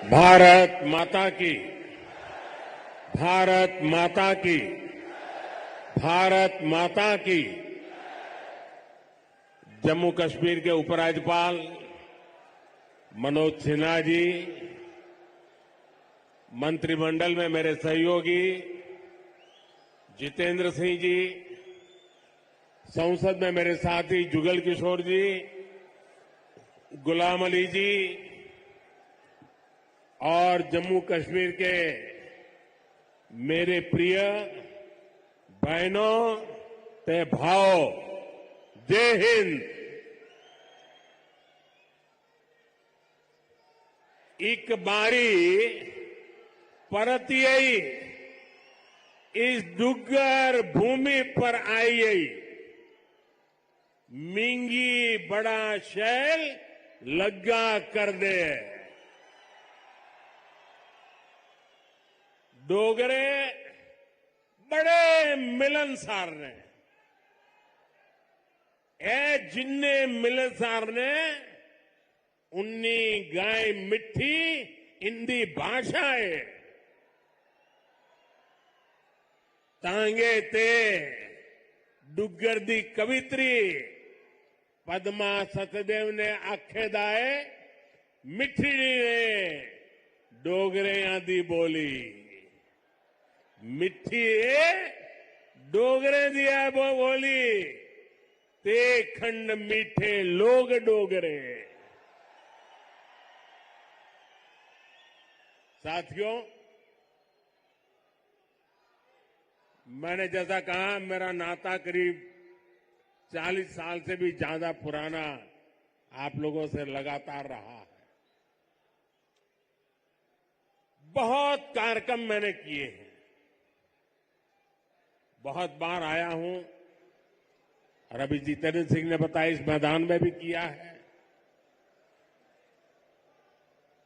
भारत माता की, भारत माता की, भारत माता की। जम्मू कश्मीर के उपराज्यपाल मनोज सिन्हा जी, मंत्रिमंडल में मेरे सहयोगी जितेंद्र सिंह जी, संसद में मेरे साथी जुगल किशोर जी, गुलाम अली जी और जम्मू कश्मीर के मेरे प्रिय बहनों ते भाओ, जय हिंद। एक बारी परतियई इस डुग्गर भूमि पर आई मिंगी बड़ा शैल लग्गा कर दे। डोगरे बड़े मिलनसार ने ए जिन्ने मिलनसार ने उन्नी गाय मिठी इंदी भाषा है तांगे ते डुग्गर दी कवित्री पद्मा सतदेव ने आखेदाए मिठी ने डोगरे दी बोली मिठी डोगरे दिया बोली ते खंड मीठे लोग डोगरे। साथियों, मैंने जैसा कहा मेरा नाता करीब 40 साल से भी ज्यादा पुराना आप लोगों से लगातार रहा है। बहुत कार्यक्रम मैंने किए हैं, बहुत बार आया हूं और अभी जितेंद्र सिंह ने बताया इस मैदान में भी किया है।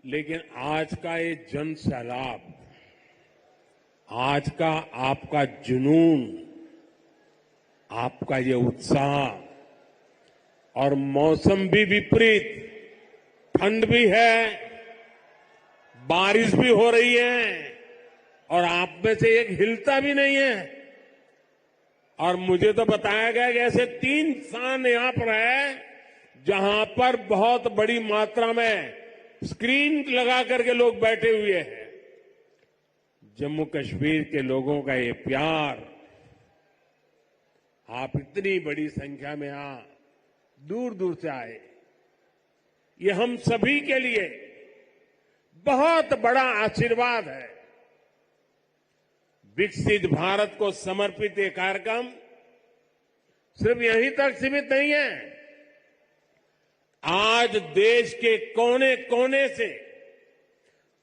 लेकिन आज का ये जन सैलाब, आज का आपका जुनून, आपका ये उत्साह और मौसम भी विपरीत, ठंड भी है, बारिश भी हो रही है और आप में से एक हिलता भी नहीं है। और मुझे तो बताया गया कि ऐसे 3 स्थान यहां पर है जहां पर बहुत बड़ी मात्रा में स्क्रीन लगा करके लोग बैठे हुए हैं। जम्मू कश्मीर के लोगों का ये प्यार, आप इतनी बड़ी संख्या में यहां दूर दूर से आए, ये हम सभी के लिए बहुत बड़ा आशीर्वाद है। विकसित भारत को समर्पित ये कार्यक्रम सिर्फ यहीं तक सीमित नहीं है। आज देश के कोने कोने से,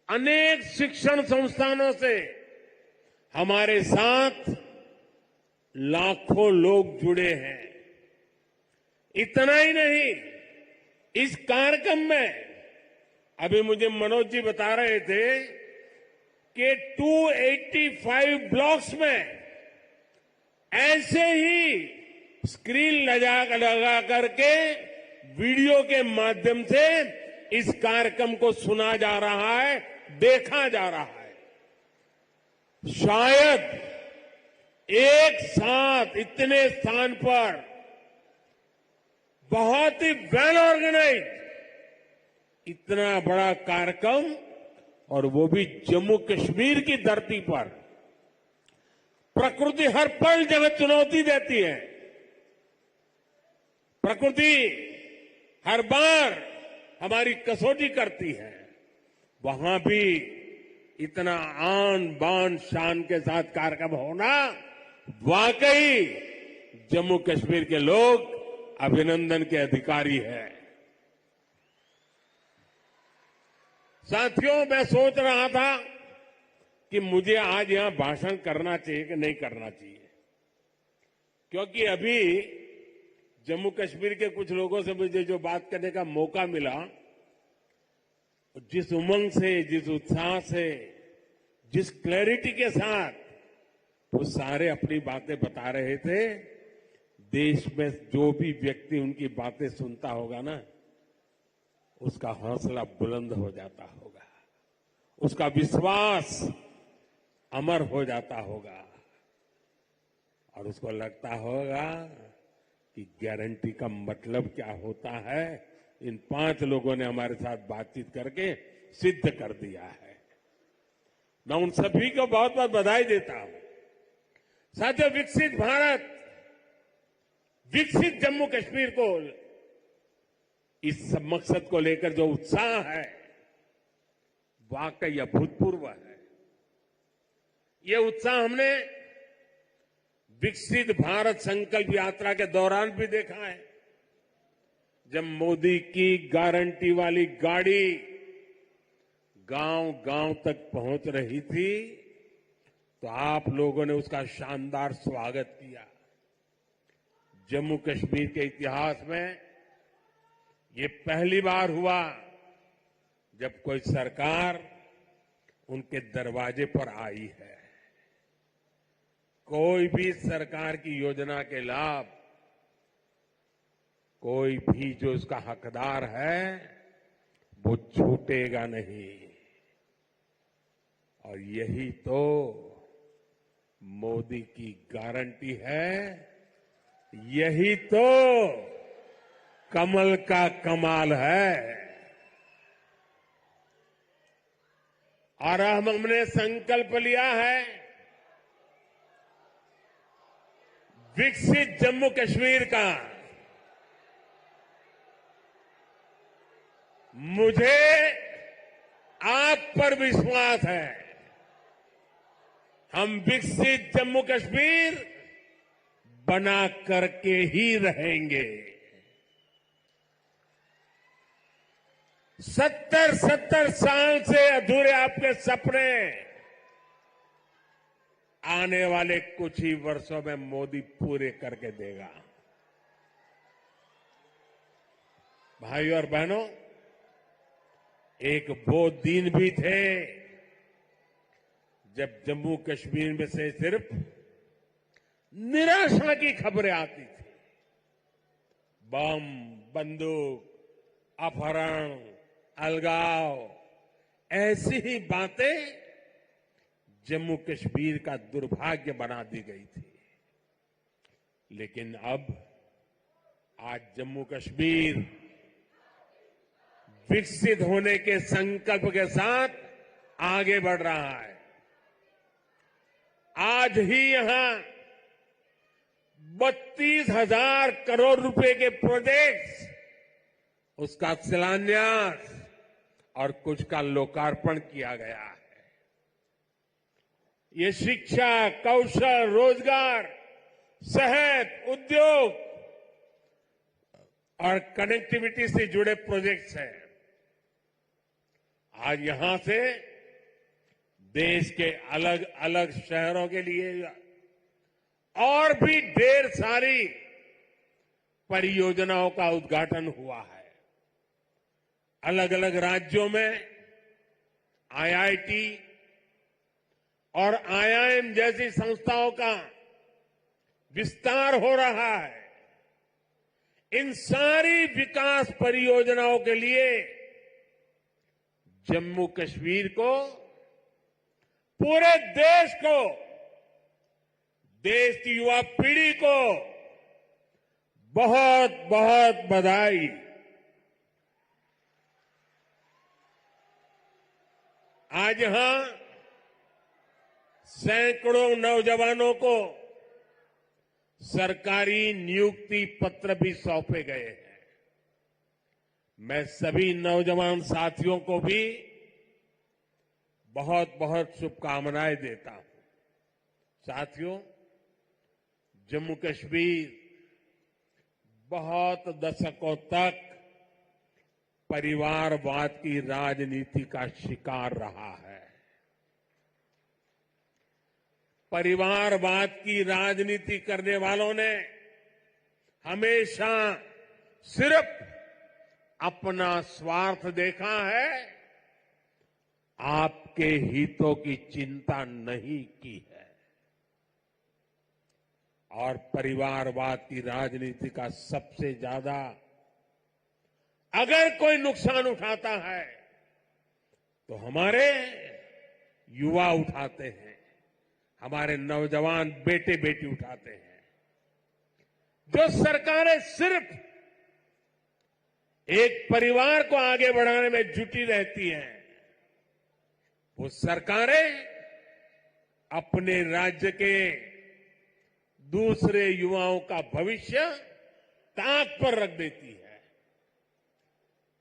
अनेक शिक्षण संस्थानों से हमारे साथ लाखों लोग जुड़े हैं। इतना ही नहीं, इस कार्यक्रम में अभी मुझे मनोज जी बता रहे थे कि 285 ब्लॉक्स में ऐसे ही स्क्रीन लगा करके वीडियो के माध्यम से इस कार्यक्रम को सुना जा रहा है, देखा जा रहा है। शायद एक साथ इतने स्थान पर बहुत ही वेल ऑर्गेनाइज इतना बड़ा कार्यक्रम, और वो भी जम्मू कश्मीर की धरती पर। प्रकृति हर पल जगह चुनौती देती है, प्रकृति हर बार हमारी कसौटी करती है। वहां भी इतना आन बान शान के साथ कार्यक्रम होना, वाकई जम्मू कश्मीर के लोग अभिनंदन के अधिकारी हैं। साथियों, मैं सोच रहा था कि मुझे आज यहां भाषण करना चाहिए कि नहीं करना चाहिए, क्योंकि अभी जम्मू कश्मीर के कुछ लोगों से मुझे जो बात करने का मौका मिला, जिस उमंग से, जिस उत्साह से, जिस क्लैरिटी के साथ वो सारे अपनी बातें बता रहे थे, देश में जो भी व्यक्ति उनकी बातें सुनता होगा ना, उसका हौसला बुलंद हो जाता होगा। उसका विश्वास अमर हो जाता होगा और उसको लगता होगा कि गारंटी का मतलब क्या होता है। इन 5 लोगों ने हमारे साथ बातचीत करके सिद्ध कर दिया है। मैं उन सभी को बहुत बहुत बधाई देता हूं। साथियों, विकसित भारत, विकसित जम्मू कश्मीर को, इस सब मकसद को लेकर जो उत्साह है वाकई अभूतपूर्व है। ये उत्साह हमने विकसित भारत संकल्प यात्रा के दौरान भी देखा है। जब मोदी की गारंटी वाली गाड़ी गांव गांव तक पहुंच रही थी तो आप लोगों ने उसका शानदार स्वागत किया। जम्मू कश्मीर के इतिहास में ये पहली बार हुआ जब कोई सरकार उनके दरवाजे पर आई है। कोई भी सरकार की योजना के लाभ, कोई भी जो उसका हकदार है वो छूटेगा नहीं। और यही तो मोदी की गारंटी है, यही तो कमल का कमाल है। और हमने संकल्प लिया है विकसित जम्मू कश्मीर का। मुझे आप पर विश्वास है, हम विकसित जम्मू कश्मीर बना करके ही रहेंगे। 70 साल से अधूरे आपके सपने आने वाले कुछ ही वर्षों में मोदी पूरे करके देगा। भाइयों और बहनों, एक वो दिन भी थे जब जम्मू कश्मीर में से सिर्फ निराशा की खबरें आती थी। बम, बंदूक, अपहरण, अलगाव, ऐसी ही बातें जम्मू कश्मीर का दुर्भाग्य बना दी गई थी। लेकिन अब आज जम्मू कश्मीर विकसित होने के संकल्प के साथ आगे बढ़ रहा है। आज ही यहां 32,000 करोड़ रुपए के प्रोजेक्ट्स, उसका शिलान्यास और कुछ का लोकार्पण किया गया है। ये शिक्षा, कौशल, रोजगार, सेहत, उद्योग और कनेक्टिविटी से जुड़े प्रोजेक्ट्स हैं। आज यहां से देश के अलग अलग शहरों के लिए और भी ढेर सारी परियोजनाओं का उद्घाटन हुआ है। अलग अलग राज्यों में आईआईटी और आईआईएम जैसी संस्थाओं का विस्तार हो रहा है। इन सारी विकास परियोजनाओं के लिए जम्मू कश्मीर को, पूरे देश को, देश की युवा पीढ़ी को बहुत बहुत बधाई। आज यहां सैकड़ों नौजवानों को सरकारी नियुक्ति पत्र भी सौंपे गए हैं। मैं सभी नौजवान साथियों को भी बहुत बहुत शुभकामनाएं देता हूं। साथियों, जम्मू कश्मीर बहुत दशकों तक परिवारवाद की राजनीति का शिकार रहा है। परिवारवाद की राजनीति करने वालों ने हमेशा सिर्फ अपना स्वार्थ देखा है, आपके हितों की चिंता नहीं की है। और परिवारवाद की राजनीति का सबसे ज्यादा अगर कोई नुकसान उठाता है तो हमारे युवा उठाते हैं, हमारे नौजवान बेटे बेटी उठाते हैं। जो सरकारें सिर्फ एक परिवार को आगे बढ़ाने में जुटी रहती हैं, वो सरकारें अपने राज्य के दूसरे युवाओं का भविष्य ताक पर रख देती है।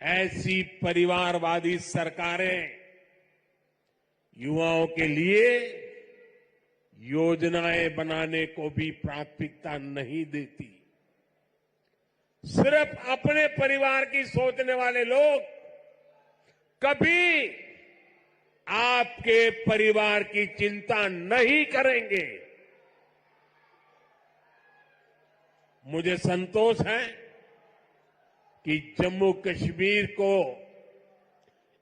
ऐसी परिवारवादी सरकारें युवाओं के लिए योजनाएं बनाने को भी प्राथमिकता नहीं देती। सिर्फ अपने परिवार की सोचने वाले लोग कभी आपके परिवार की चिंता नहीं करेंगे। मुझे संतोष है कि जम्मू कश्मीर को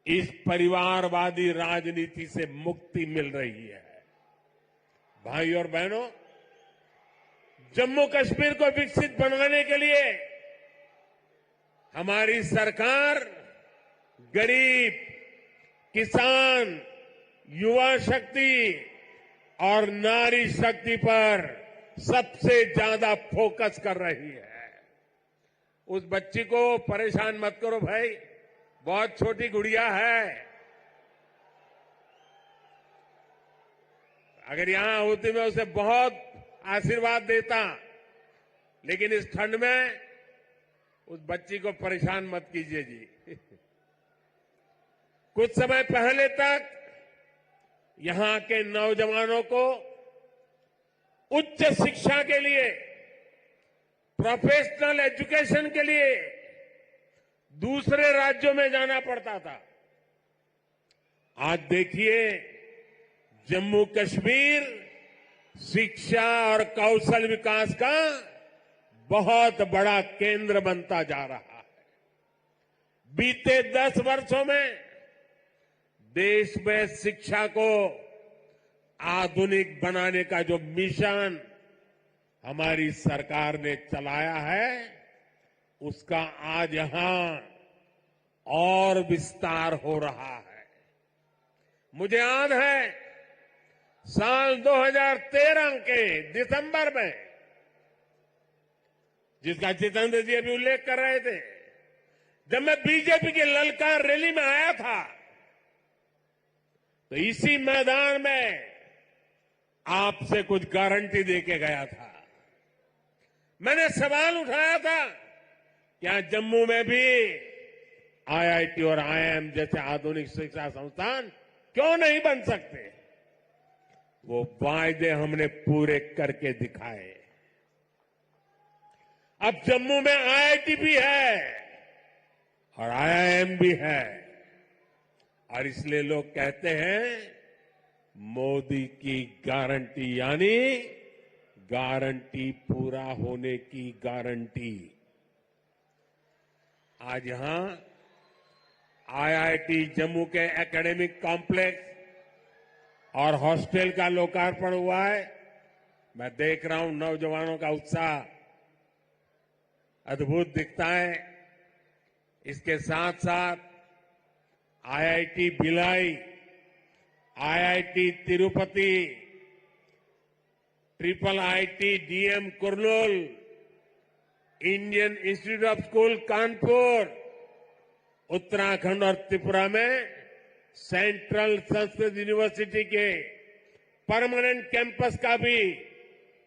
इस परिवारवादी राजनीति से मुक्ति मिल रही है। भाई और बहनों, जम्मू कश्मीर को विकसित बनाने के लिए हमारी सरकार गरीब, किसान, युवा शक्ति और नारी शक्ति पर सबसे ज्यादा फोकस कर रही है। उस बच्ची को परेशान मत करो भाई, बहुत छोटी गुड़िया है। अगर यहां होती मैं उसे बहुत आशीर्वाद देता, लेकिन इस ठंड में उस बच्ची को परेशान मत कीजिए जी। कुछ समय पहले तक यहां के नौजवानों को उच्च शिक्षा के लिए, प्रोफेशनल एजुकेशन के लिए दूसरे राज्यों में जाना पड़ता था। आज देखिए, जम्मू कश्मीर शिक्षा और कौशल विकास का बहुत बड़ा केंद्र बनता जा रहा है। बीते 10 वर्षों में देश में शिक्षा को आधुनिक बनाने का जो मिशन हमारी सरकार ने चलाया है, उसका आज यहां और विस्तार हो रहा है। मुझे याद है साल 2013 के दिसंबर में, जिसका जितेंद्र जी अभी उल्लेख कर रहे थे, जब मैं बीजेपी की ललकार रैली में आया था, तो इसी मैदान में आपसे कुछ गारंटी देके गया था। मैंने सवाल उठाया था, क्या जम्मू में भी आईआईटी और आईआईएम जैसे आधुनिक शिक्षा संस्थान क्यों नहीं बन सकते? वो वायदे हमने पूरे करके दिखाए। अब जम्मू में आईआईटी भी है और आईआईएम भी है, और इसलिए लोग कहते हैं मोदी की गारंटी, यानी गारंटी पूरा होने की गारंटी। आज यहां आईआईटी जम्मू के एकेडमिक कॉम्प्लेक्स और हॉस्टल का लोकार्पण हुआ है। मैं देख रहा हूं नौजवानों का उत्साह अद्भुत दिखता है। इसके साथ साथ IIT Bhilai, IIT Tirupati, triple IT DM Kurnool, Indian institute of school Kanpur, Uttarakhand और त्रिपुरा में सेंट्रल संस्कृत यूनिवर्सिटी के परमानेंट कैंपस का भी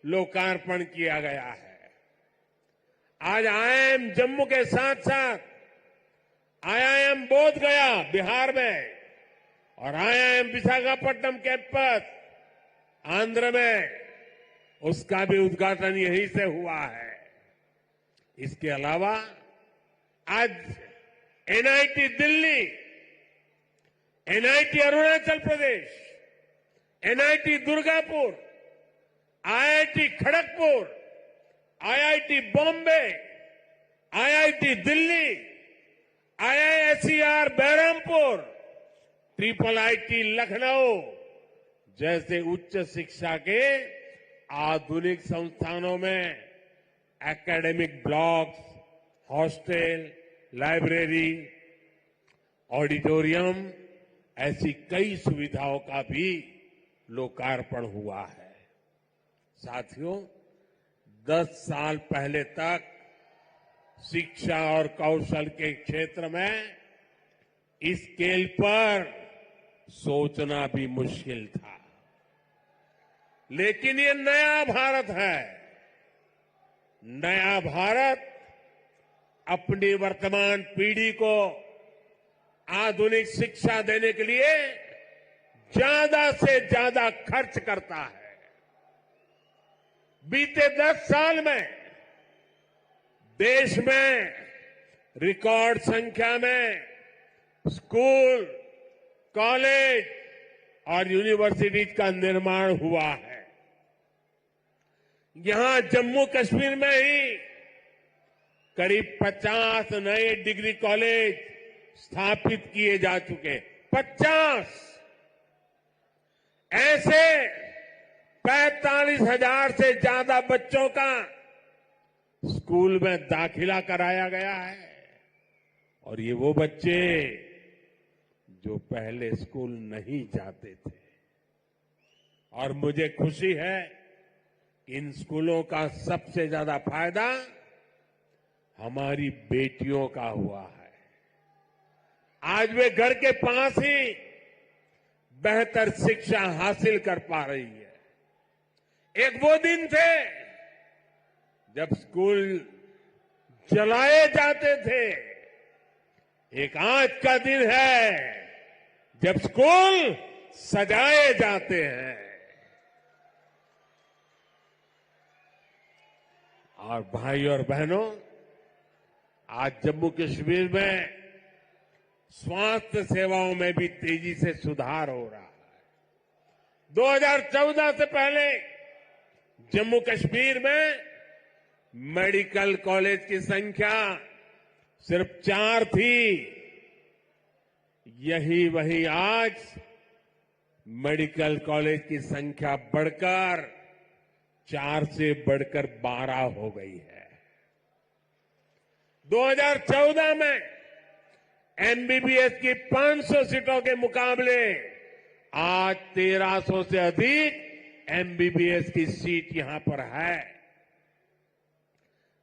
लोकार्पण किया गया है। आज आईआईएम जम्मू के साथ साथ आईआईएम बोध गया बिहार में और आईआईएम विशाखापट्टनम कैंपस आंध्र में, उसका भी उद्घाटन यहीं से हुआ है। इसके अलावा आज NIT Delhi, NIT Arunachal Pradesh, NIT Durgapur, IIT Kharagpur, IIT Bombay, IIT Delhi, IISER Berhampur, triple IT Lucknow जैसे उच्च शिक्षा के आधुनिक संस्थानों में academic blocks, hostel, library, auditorium, ऐसी कई सुविधाओं का भी लोकार्पण हुआ है। साथियों, 10 साल पहले तक शिक्षा और कौशल के क्षेत्र में इस स्केल पर सोचना भी मुश्किल था। लेकिन ये नया भारत है। नया भारत अपनी वर्तमान पीढ़ी को आधुनिक शिक्षा देने के लिए ज्यादा से ज्यादा खर्च करता है। बीते 10 साल में देश में रिकॉर्ड संख्या में स्कूल, कॉलेज और यूनिवर्सिटीज का निर्माण हुआ है। यहां जम्मू कश्मीर में ही करीब 50 नए डिग्री कॉलेज स्थापित किए जा चुके। 50 ऐसे 45,000 से ज्यादा बच्चों का स्कूल में दाखिला कराया गया है। और ये वो बच्चे जो पहले स्कूल नहीं जाते थे। और मुझे खुशी है कि इन स्कूलों का सबसे ज्यादा फायदा हमारी बेटियों का हुआ है। आज वे घर के पास ही बेहतर शिक्षा हासिल कर पा रही है। एक वो दिन थे जब स्कूल जलाए जाते थे। एक आज का दिन है जब स्कूल सजाए जाते हैं। और भाई और बहनों, आज जम्मू कश्मीर में स्वास्थ्य सेवाओं में भी तेजी से सुधार हो रहा है। 2014 से पहले जम्मू कश्मीर में मेडिकल कॉलेज की संख्या सिर्फ 4 थी। यही वही आज मेडिकल कॉलेज की संख्या बढ़कर 4 से बढ़कर 12 हो गई है। 2014 में एमबीबीएस की 500 सीटों के मुकाबले आज 1300 से अधिक एमबीबीएस की सीट यहां पर है।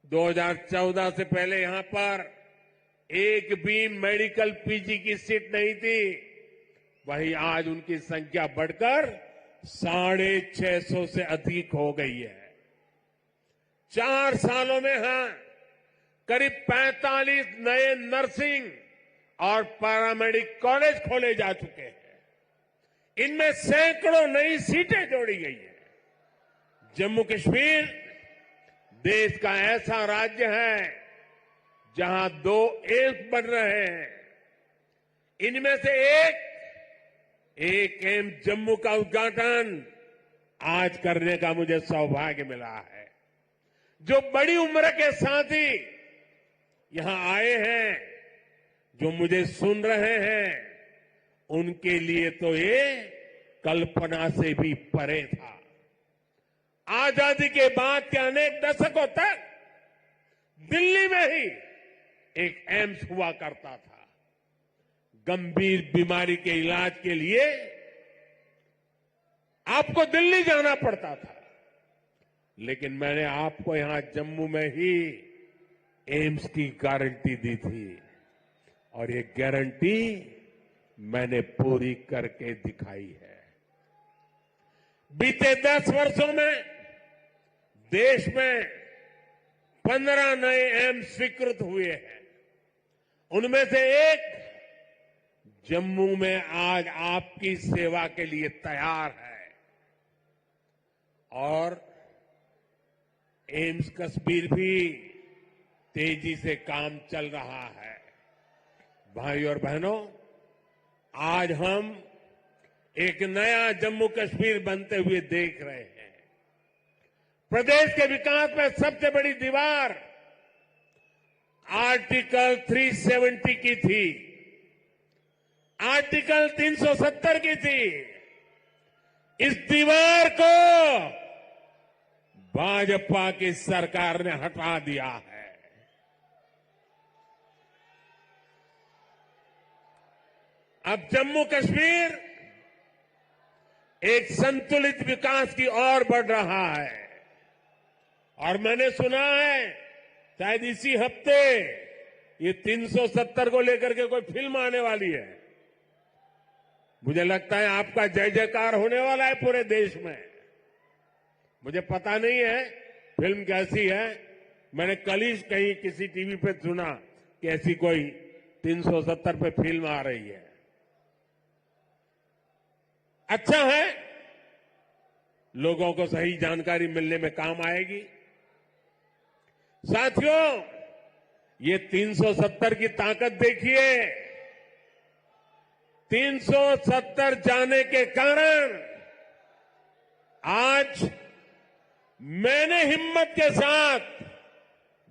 2014 से पहले यहां पर एक भी मेडिकल पीजी की सीट नहीं थी। वहीं आज उनकी संख्या बढ़कर 650 से अधिक हो गई है। 4 सालों में करीब 45 नए नर्सिंग और पैरामेडिक कॉलेज खोले जा चुके हैं। इनमें सैकड़ों नई सीटें जोड़ी गई है। जम्मू कश्मीर देश का ऐसा राज्य है जहां 2 एम्स बन रहे हैं। इनमें से एक एम्स जम्मू का उद्घाटन आज करने का मुझे सौभाग्य मिला है। जो बड़ी उम्र के साथी यहां आए हैं, जो मुझे सुन रहे हैं, उनके लिए तो ये कल्पना से भी परे था। आजादी के बाद के अनेक दशकों तक दिल्ली में ही एक एम्स हुआ करता था। गंभीर बीमारी के इलाज के लिए आपको दिल्ली जाना पड़ता था। लेकिन मैंने आपको यहां जम्मू में ही एम्स की गारंटी दी थी और ये गारंटी मैंने पूरी करके दिखाई है। बीते 10 वर्षों में देश में 15 नए एम्स स्वीकृत हुए हैं। उनमें से एक जम्मू में आज आपकी सेवा के लिए तैयार है। और एम्स कश्मीर भी तेजी से काम चल रहा है। भाई और बहनों, आज हम एक नया जम्मू कश्मीर बनते हुए देख रहे हैं। प्रदेश के विकास में सबसे बड़ी दीवार आर्टिकल 370 की थी, आर्टिकल 370 की थी। इस दीवार को भाजपा की सरकार ने हटा दिया है। अब जम्मू कश्मीर एक संतुलित विकास की ओर बढ़ रहा है और मैंने सुना है शायद इसी हफ्ते ये 370 को लेकर के कोई फिल्म आने वाली है। मुझे लगता है आपका जय जयकार होने वाला है पूरे देश में। मुझे पता नहीं है फिल्म कैसी है, मैंने कल ही कहीं किसी टीवी पे सुना कि ऐसी कोई 370 पे फिल्म आ रही है। अच्छा है, लोगों को सही जानकारी मिलने में काम आएगी। साथियों, ये 370 की ताकत देखिए। 370 जाने के कारण आज मैंने हिम्मत के साथ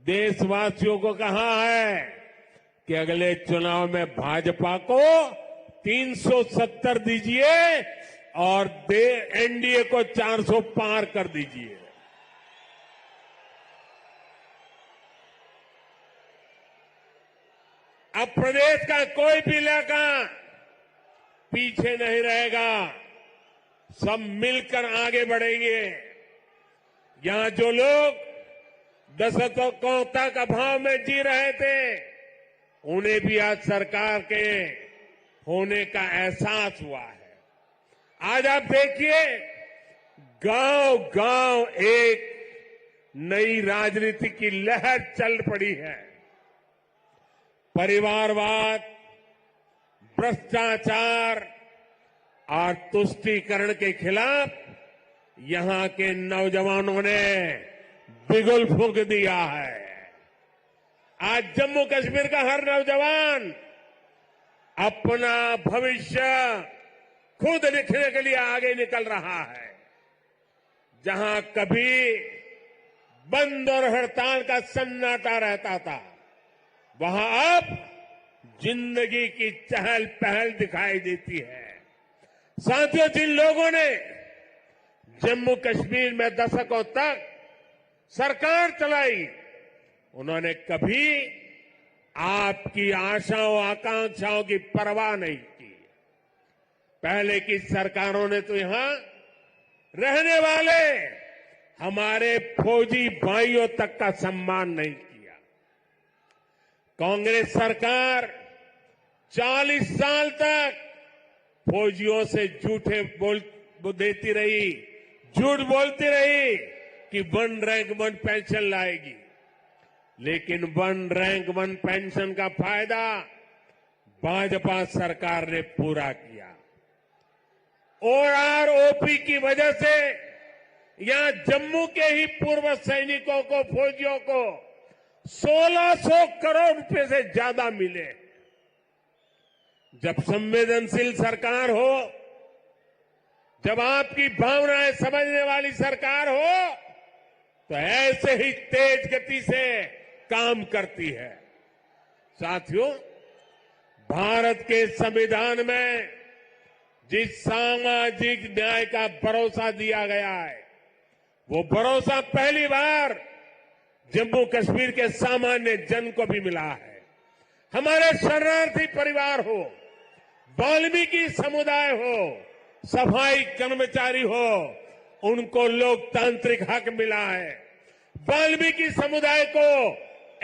देशवासियों को कहा है कि अगले चुनाव में भाजपा को 370 दीजिए और एनडीए को 400 पार कर दीजिए। अब प्रदेश का कोई भी इलाका पीछे नहीं रहेगा, सब मिलकर आगे बढ़ेंगे। यहां जो लोग दशकों तक अभाव में जी रहे थे, उन्हें भी आज सरकार के होने का एहसास हुआ है। आज आप देखिए, गांव गांव एक नई राजनीति की लहर चल पड़ी है। परिवारवाद, भ्रष्टाचार और तुष्टीकरण के खिलाफ यहां के नौजवानों ने बिगुल फूंक दिया है। आज जम्मू कश्मीर का हर नौजवान अपना भविष्य खुद लिखने के लिए आगे निकल रहा है। जहां कभी बंद और हड़ताल का सन्नाटा रहता था, वहां अब जिंदगी की चहल पहल दिखाई देती है। साथियों, जिन लोगों ने जम्मू कश्मीर में दशकों तक सरकार चलाई, उन्होंने कभी आपकी आशाओं आकांक्षाओं की परवाह नहीं की। पहले की सरकारों ने तो यहां रहने वाले हमारे फौजी भाइयों तक का सम्मान नहीं किया। कांग्रेस सरकार 40 साल तक फौजियों से झूठे देती रही, झूठ बोलती रही कि 1 रैंक 1 पेंशन लाएगी, लेकिन 1 रैंक 1 पेंशन का फायदा भाजपा सरकार ने पूरा किया। ओआरओपी की वजह से यहां जम्मू के ही पूर्व सैनिकों को, फौजियों को 1600 करोड़ रुपए से ज्यादा मिले। जब संवेदनशील सरकार हो, जब आपकी भावनाएं समझने वाली सरकार हो, तो ऐसे ही तेज गति से काम करती है। साथियों, भारत के संविधान में जिस सामाजिक न्याय का भरोसा दिया गया है, वो भरोसा पहली बार जम्मू कश्मीर के सामान्य जन को भी मिला है। हमारे शरणार्थी परिवार हो, वाल्मीकि समुदाय हो, सफाई कर्मचारी हो, उनको लोकतांत्रिक हक मिला है। वाल्मीकि समुदाय को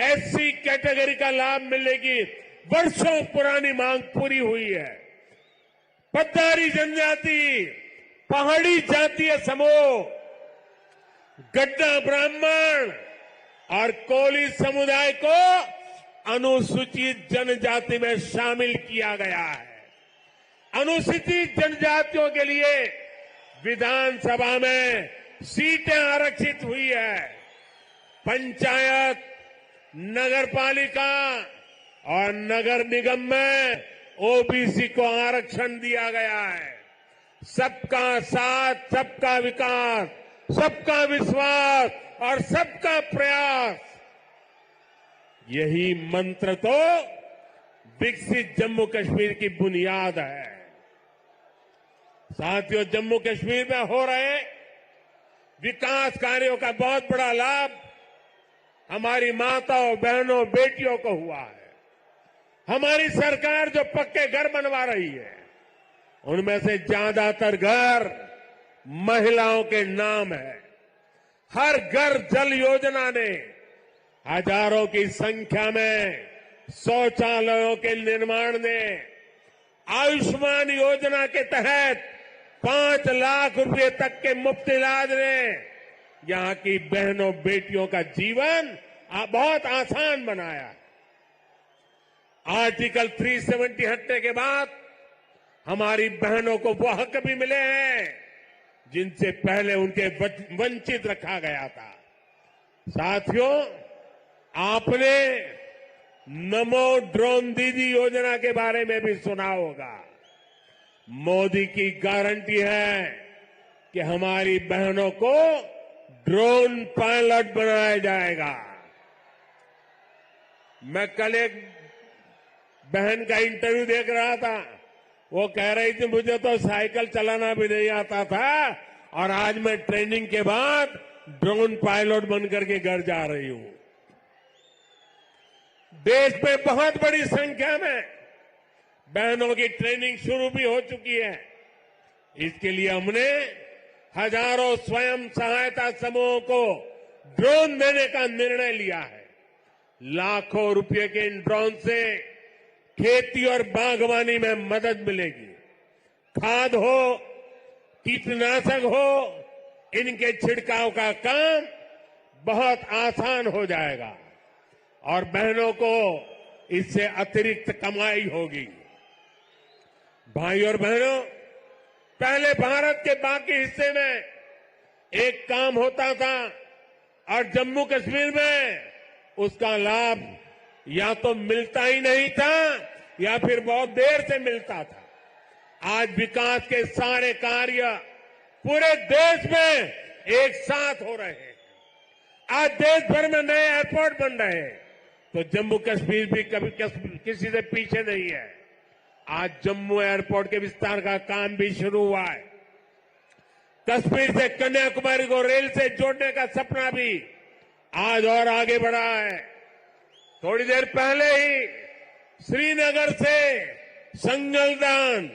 एससी कैटेगरी का लाभ मिलने की वर्षों पुरानी मांग पूरी हुई है। पद्दारी जनजाति, पहाड़ी जातीय समूह, गड्ढा ब्राह्मण और कोली समुदाय को अनुसूचित जनजाति में शामिल किया गया है। अनुसूचित जनजातियों के लिए विधानसभा में सीटें आरक्षित हुई है। पंचायत, नगरपालिका और नगर निगम में ओबीसी को आरक्षण दिया गया है। सबका साथ, सबका विकास, सबका विश्वास और सबका प्रयास, यही मंत्र तो विकसित जम्मू कश्मीर की बुनियाद है। साथियों, जम्मू कश्मीर में हो रहे विकास कार्यों का बहुत बड़ा लाभ हमारी माताओं, बहनों, बेटियों को हुआ है। हमारी सरकार जो पक्के घर बनवा रही है, उनमें से ज्यादातर घर महिलाओं के नाम है। हर घर जल योजना ने हजारों की संख्या में शौचालयों के निर्माण ने, आयुष्मान योजना के तहत 5 लाख रुपए तक के मुफ्त इलाज ने यहां की बहनों बेटियों का जीवन बहुत आसान बनाया है। आर्टिकल 370 हटने के बाद हमारी बहनों को वो हक भी मिले हैं जिनसे पहले उनके वंचित रखा गया था। साथियों, आपने नमो ड्रोन दीदी योजना के बारे में भी सुना होगा। मोदी की गारंटी है कि हमारी बहनों को ड्रोन पायलट बनाया जाएगा। मैं कल एक बहन का इंटरव्यू देख रहा था। वो कह रही थी मुझे तो साइकिल चलाना भी नहीं आता था और आज मैं ट्रेनिंग के बाद ड्रोन पायलट बनकर के घर जा रही हूं। देश में बहुत बड़ी संख्या में बहनों की ट्रेनिंग शुरू भी हो चुकी है। इसके लिए हमने हजारों स्वयं सहायता समूहों को ड्रोन देने का निर्णय लिया है। लाखों रुपए के इन ड्रोन से खेती और बागवानी में मदद मिलेगी। खाद हो, कीटनाशक हो, इनके छिड़काव का काम बहुत आसान हो जाएगा और बहनों को इससे अतिरिक्त कमाई होगी। भाई और बहनों, पहले भारत के बाकी हिस्से में एक काम होता था और जम्मू कश्मीर में उसका लाभ या तो मिलता ही नहीं था या फिर बहुत देर से मिलता था। आज विकास के सारे कार्य पूरे देश में एक साथ हो रहे हैं। आज देश भर में नए एयरपोर्ट बन रहे हैं, तो जम्मू कश्मीर भी कभी किसी से पीछे नहीं है। आज जम्मू एयरपोर्ट के विस्तार का काम भी शुरू हुआ है। कश्मीर से कन्याकुमारी को रेल से जोड़ने का सपना भी आज और आगे बढ़ा है। थोड़ी देर पहले ही श्रीनगर से संगलदान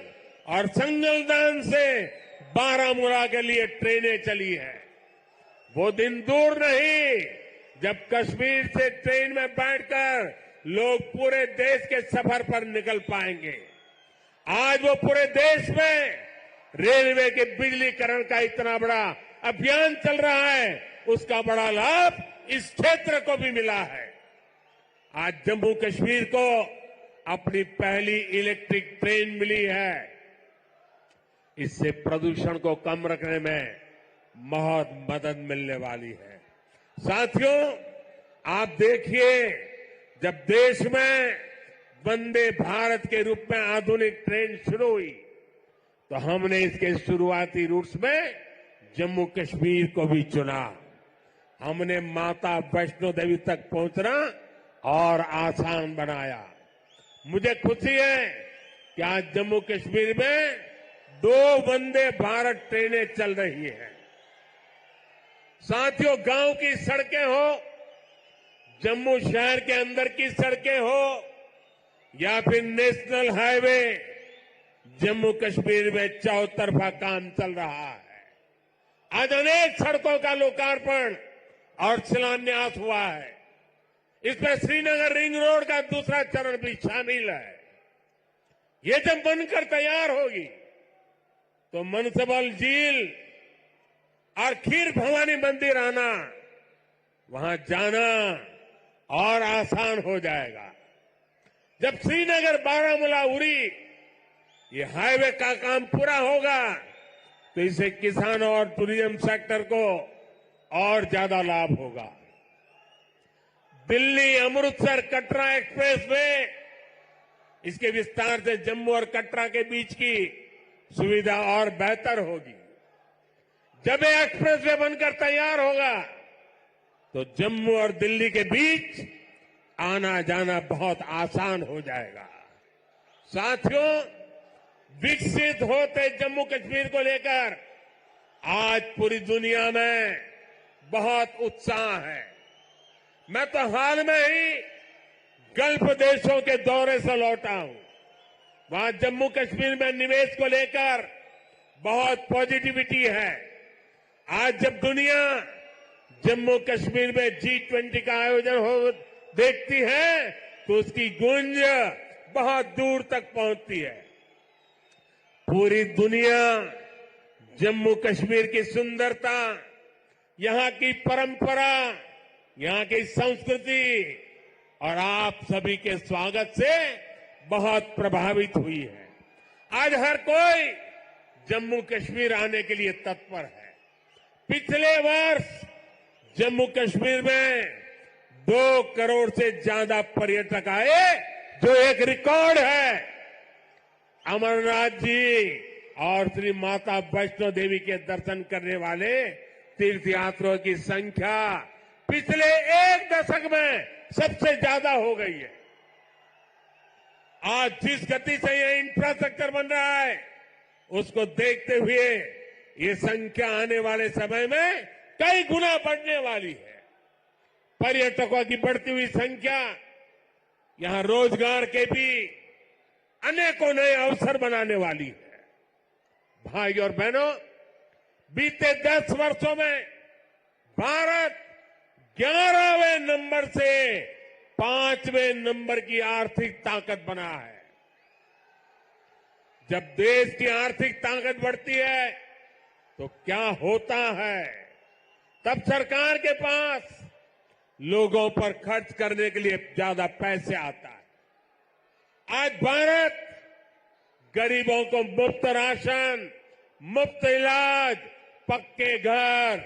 और संगलदान से बारामूला के लिए ट्रेनें चली है। वो दिन दूर नहीं जब कश्मीर से ट्रेन में बैठकर लोग पूरे देश के सफर पर निकल पाएंगे। आज वो पूरे देश में रेलवे के बिजलीकरण का इतना बड़ा अभियान चल रहा है, उसका बड़ा लाभ इस क्षेत्र को भी मिला है। आज जम्मू कश्मीर को अपनी पहली इलेक्ट्रिक ट्रेन मिली है। इससे प्रदूषण को कम रखने में बहुत मदद मिलने वाली है। साथियों, आप देखिए, जब देश में वंदे भारत के रूप में आधुनिक ट्रेन शुरू हुई तो हमने इसके शुरुआती रूट्स में जम्मू कश्मीर को भी चुना। हमने माता वैष्णो देवी तक पहुंचना और आसान बनाया। मुझे खुशी है कि आज जम्मू कश्मीर में 2 वंदे भारत ट्रेनें चल रही हैं। साथियों, गांव की सड़कें हो, जम्मू शहर के अंदर की सड़कें हो या फिर नेशनल हाईवे, जम्मू कश्मीर में चौतरफा काम चल रहा है। आज अनेक सड़कों का लोकार्पण और शिलान्यास हुआ है। इसमें श्रीनगर रिंग रोड का दूसरा चरण भी शामिल है। ये जब बनकर तैयार होगी तो मनसबल झील और खीर भवानी मंदिर आना, वहां जाना और आसान हो जाएगा। जब श्रीनगर बारामूला उरी ये हाईवे का काम पूरा होगा तो इससे किसानों और टूरिज्म सेक्टर को और ज्यादा लाभ होगा। दिल्ली अमृतसर कटरा एक्सप्रेस वे, इसके विस्तार से जम्मू और कटरा के बीच की सुविधा और बेहतर होगी। जब ये एक्सप्रेस वे बनकर तैयार होगा तो जम्मू और दिल्ली के बीच आना जाना बहुत आसान हो जाएगा। साथियों, विकसित होते जम्मू कश्मीर को लेकर आज पूरी दुनिया में बहुत उत्साह है। मैं तो हाल में ही गल्फ देशों के दौरे से लौटा हूं। वहां जम्मू कश्मीर में निवेश को लेकर बहुत पॉजिटिविटी है। आज जब दुनिया जम्मू कश्मीर में G20 का आयोजन हो देखती है तो उसकी गूंज बहुत दूर तक पहुंचती है। पूरी दुनिया जम्मू कश्मीर की सुंदरता, यहां की परंपरा, यहां की संस्कृति और आप सभी के स्वागत से बहुत प्रभावित हुई है। आज हर कोई जम्मू कश्मीर आने के लिए तत्पर है। पिछले वर्ष जम्मू कश्मीर में 2 करोड़ से ज्यादा पर्यटक आए, जो एक रिकॉर्ड है। अमरनाथ जी और श्री माता वैष्णो देवी के दर्शन करने वाले तीर्थयात्रियों की संख्या पिछले 1 दशक में सबसे ज्यादा हो गई है। आज जिस गति से यह इंफ्रास्ट्रक्चर बन रहा है, उसको देखते हुए ये संख्या आने वाले समय में कई गुना बढ़ने वाली है। पर्यटकों की बढ़ती हुई संख्या यहां रोजगार के भी अनेकों नए अवसर बनाने वाली है। भाई और बहनों, बीते 10 वर्षों में भारत 11वें नंबर से 5वें नंबर की आर्थिक ताकत बना है। जब देश की आर्थिक ताकत बढ़ती है तो क्या होता है, तब सरकार के पास लोगों पर खर्च करने के लिए ज्यादा पैसे आता है। आज भारत गरीबों को मुफ्त राशन, मुफ्त इलाज, पक्के घर,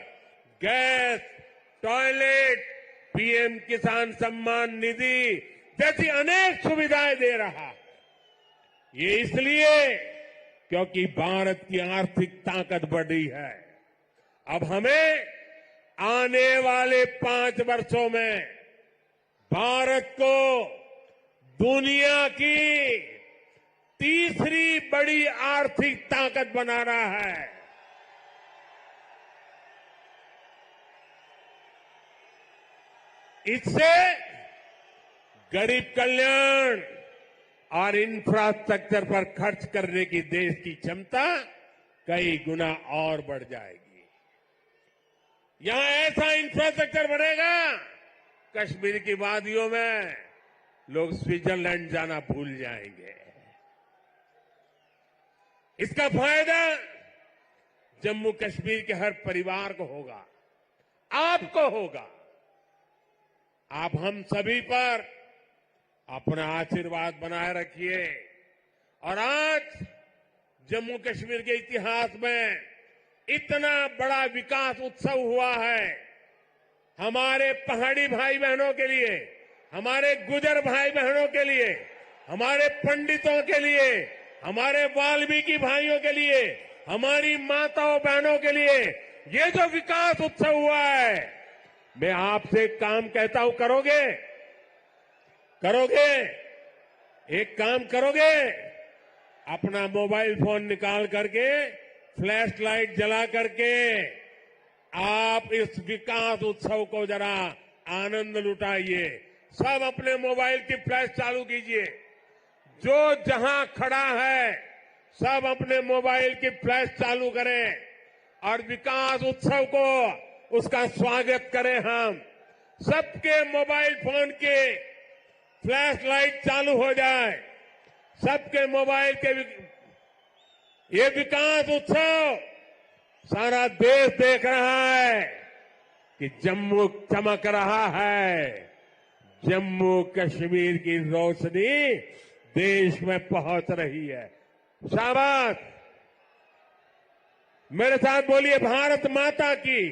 गैस, टॉयलेट, पीएम किसान सम्मान निधि जैसी अनेक सुविधाएं दे रहा है। ये इसलिए क्योंकि भारत की आर्थिक ताकत बढ़ी है। अब हमें आने वाले 5 वर्षों में भारत को दुनिया की तीसरी बड़ी आर्थिक ताकत बनाना है। इससे गरीब कल्याण और इंफ्रास्ट्रक्चर पर खर्च करने की देश की क्षमता कई गुना और बढ़ जाएगी। यहां ऐसा इंफ्रास्ट्रक्चर बनेगा, कश्मीर की वादियों में लोग स्विट्जरलैंड जाना भूल जाएंगे। इसका फायदा जम्मू कश्मीर के हर परिवार को होगा, आपको होगा। आप हम सभी पर अपना आशीर्वाद बनाए रखिए। और आज जम्मू कश्मीर के इतिहास में इतना बड़ा विकास उत्सव हुआ है। हमारे पहाड़ी भाई बहनों के लिए, हमारे गुजर भाई बहनों के लिए, हमारे पंडितों के लिए, हमारे वाल्मीकि भाइयों के लिए, हमारी माताओं बहनों के लिए ये जो विकास उत्सव हुआ है, मैं आपसे एक काम कहता हूं, करोगे? करोगे? एक काम करोगे? अपना मोबाइल फोन निकाल करके, फ्लैश लाइट जला करके आप इस विकास उत्सव को जरा आनंद लुटाइए। सब अपने मोबाइल की फ्लैश चालू कीजिए। जो जहां खड़ा है सब अपने मोबाइल की फ्लैश चालू करें और विकास उत्सव को उसका स्वागत करें। हम सबके मोबाइल फोन के फ्लैश लाइट चालू हो जाए, सबके मोबाइल के ये विकास उत्सव सारा देश देख रहा है कि जम्मू चमक रहा है। जम्मू कश्मीर की रोशनी देश में पहुंच रही है। शाबाश! मेरे साथ बोलिए, भारत माता की,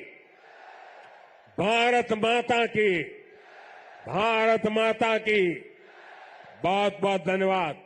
भारत माता की, भारत माता की। बहुत बहुत धन्यवाद।